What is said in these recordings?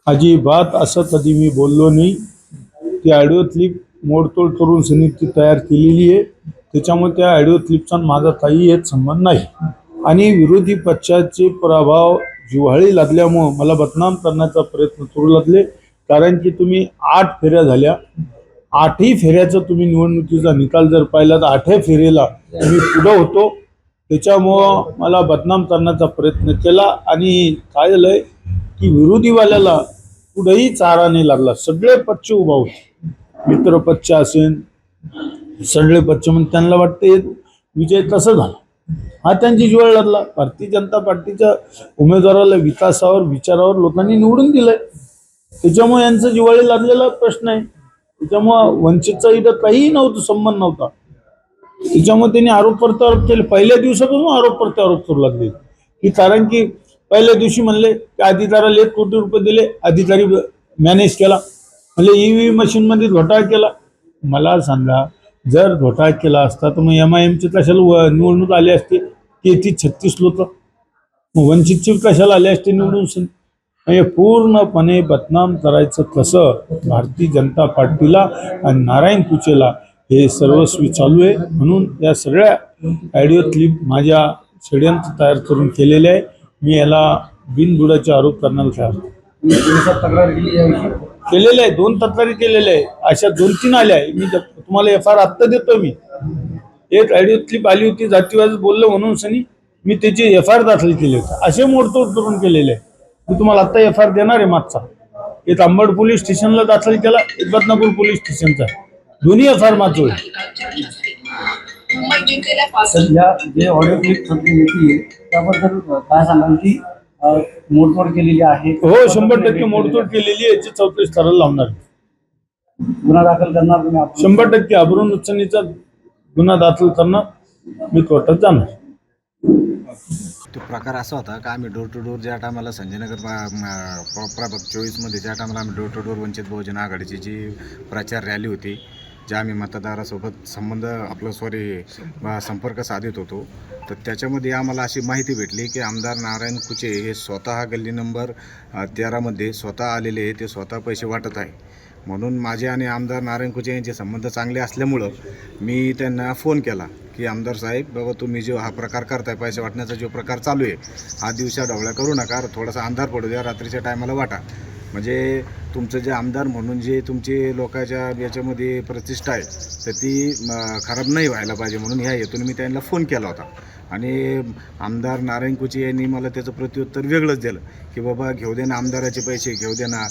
अजिबात असं कधी मी बोललो नाही. ती ऑडिओ क्लिप मोडतोड करून सनी ती तयार केलेली आहे. त्याच्यामुळे त्या ऑडिओ क्लिपचा माझा काही एक संबंध नाही. आणि विरोधी पक्षाचे प्रभाव जिव्हाळी लागल्यामुळं मला बदनाम करण्याचा प्रयत्न करू लागले. कारण की तुम्ही 8 फेऱ्या झाल्या, 8ही फेऱ्याचा तुम्ही निवडणुकीचा निकाल जर पाहिला तर 8व्या फेरीला मी पुढं होतो. त्याच्यामुळं मला बदनाम करण्याचा प्रयत्न केला. आणि काय झालंय की विरोधीवाल्याला कुठेही चारा नाही लागला. सगळे पक्ष उभा होते, मित्र पक्ष असेल सगळे पक्ष, म्हणजे त्यांना वाटते विजय तसं झाला. हा त्यांची जिव्हाळी लागला. भारतीय जनता पार्टीच्या उमेदवाराला विकासावर विचारावर लोकांनी निवडून दिलंय. त्याच्यामुळे यांचं जिव्हाळी लागलेला प्रश्न आहे. त्याच्यामुळं वंचितचा इथं काहीही नव्हतं, संबंध नव्हता. त्याच्यामुळे त्यांनी आरोप प्रत्यारोप केले. पहिल्या दिवसापासून आरोप प्रत्यारोप करू लागले की कारण की पहिल्या दिवशी म्हणले की अधिकाऱ्याला 1 कोटी रुपये दिले, अधिकारी मॅनेज केला. म्हणजे ईव्हीएम मशीन मध्ये घोटाळा केला. मला सांगा, जर घोटाळा केला असता तर मग MIMचे कशाला निवडणूक आली असते? 33-36 लोक. वंचितचे कशाला आले असते निवडून? म्हणजे पूर्णपणे बदनाम करायचं कसं भारतीय जनता पार्टीला आणि नारायण कुचेला हे सर्वस्वी चालू आहे. म्हणून या सगळ्या ऑडिओ क्लिप माझ्या षडयंत्र तयार करून केलेले आहे. मी याला बिनबुडाचे आरोप करण्याला तयार केलेले आहे. 2 तक्रारी केलेल्या आहे. अशा 2-3 आल्या आहे. मी तुम्हाला FIR आत्ता देतो. मी एक ऑडिओ क्लिप आली होती, जातीवाद बोललं म्हणून सनी मी त्याची FIR दाखल केली होती. असे मोडतोड करून केलेले आहे. मी तुम्हाला आत्ता FIR देणार आहे. मागचा एक अंबड पोलीस स्टेशनला दाखल केला, एक बदनापूर पोलीस स्टेशनचा. दोन्ही FIR माझं होईल. सध्या जे ऑडिओ क्लिप होती त्याबद्दल काय सांगाल की मोडतोड केलेली आहे? हो, 100% मोडतोड केलेली आहे. याची चौकशी करायला लावणार. गुन्हा दाखल करणार तुम्ही? 100% अब्रू नुकसानीचा गुन्हा दाखल करणार. मी कोर्टात जाणार. तो प्रकार असा होता का आम्ही डोर टू डोर ज्या टायमाला संजयनगर प्रभाग 24मध्ये ज्या टायमाला आम्ही door to door Vanchit Bahujan आघाडीची जी प्रचार रॅली होती, ज्या आम्ही मतदारासोबत संपर्क साधित होतो, तर त्याच्यामध्ये आम्हाला अशी माहिती भेटली की आमदार नारायण कुचे हे स्वतः गल्ली नंबर 13मध्ये स्वतः आलेले आहे. ते स्वतः पैसे वाटत आहे. म्हणून माझे आणि आमदार नारायण कुचे यांचे संबंध चांगले असल्यामुळं मी त्यांना फोन केला की आमदार साहेब, बाबा तुम्ही जो हा प्रकार करताय, पैसे वाटण्याचा जो प्रकार चालू आहे, हा दिवसा ढवळ्या करू नका, थोडासा अंधार पडू द्या, रात्रीच्या टायमाला वाटा. म्हणजे तुमचं जे आमदार म्हणून जे तुमची लोकांच्या याच्यामध्ये प्रतिष्ठा आहे तर ती खराब नाही व्हायला पाहिजे. म्हणून ह्या हेतून मी त्यांना फोन केला होता. आणि आमदार नारायण कुचे यांनी मला त्याचं प्रत्युत्तर वेगळंच दिलं की बाबा घेऊ दे ना, आमदाराचे पैसे घेऊ दे ना,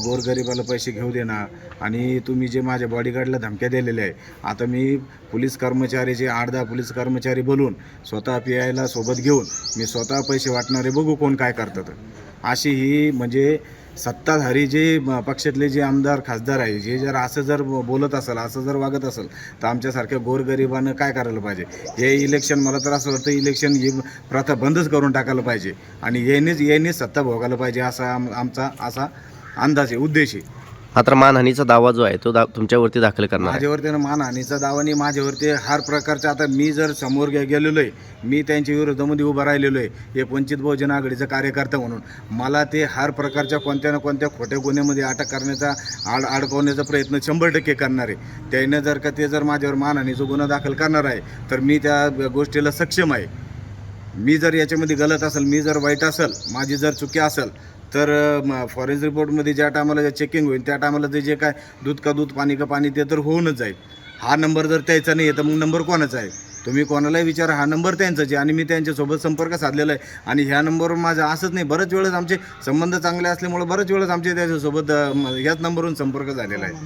गोरगरिबाला पैसे घेऊ दे ना, आणि तुम्ही जे माझ्या बॉडीगार्डला धमक्या दिलेल्या आहे, आता मी पोलीस कर्मचारीचे 8-10 पोलीस कर्मचारी बोलून स्वतः PIला सोबत घेऊन मी स्वतः पैसे वाटणारे बघू कोण काय करतात. अशी ही म्हणजे सत्ताधारी जे पक्षातले जे आमदार खासदार आहे, जे जर असं जर बोलत असेल, असं जर वागत असेल, तर आमच्यासारख्या गोरगरिबानं काय करायला पाहिजे? हे इलेक्शन, मला तर असं वाटतं इलेक्शन ही प्रथा बंदच करून टाकायला पाहिजे आणि यांनीच सत्ता भोगायला पाहिजे, असा आमचा असा अंदाज आहे, उद्देश आहे. मात्र मानहानीचा दावा जो आहे तो तुमच्यावरती दाखल करणार आहे? माझ्यावरती मानहानीचा दावा नाही, माझ्यावरती हर प्रकारचा, आता मी जर समोर गेलेलो आहे, मी त्यांच्या विरोधामध्ये उभं राहिलेलो आहे एक वंचित बहुजन आघाडीचा कार्यकर्ता म्हणून, मला ते हर प्रकारच्या कोणत्या ना कोणत्या खोट्या गुन्ह्यामध्ये अटक करण्याचा अडकवण्याचा प्रयत्न 100% करणार आहे. त्याने जर का ते जर माझ्यावर मानहानीचा गुन्हा दाखल करणार आहे तर मी त्या गोष्टीला सक्षम आहे. मी जर याच्यामध्ये गलत असेल, मी जर वाईट असेल, माझी जर चुकी असेल, तर फॉरेन्सिक रिपोर्टमध्ये ज्या टायमाला चेकिंग होईल त्या टायमाला ते जे काय दूध का दूध पाणी का पाणी ते तर होऊनच जाईल. हा नंबर जर त्याचा नाही आहे तर मग नंबर कोणाचा आहे? तुम्ही कोणालाही विचारा, हा नंबर त्यांचाच आहे आणि मी त्यांच्यासोबत संपर्क साधलेला आहे. आणि ह्या नंबरवर माझं असंच नाही, बरेच वेळेस आमचे संबंध चांगले असल्यामुळे बरेच वेळेस आमचे त्याच्यासोबत ह्याच नंबरवरून संपर्क झालेला आहे.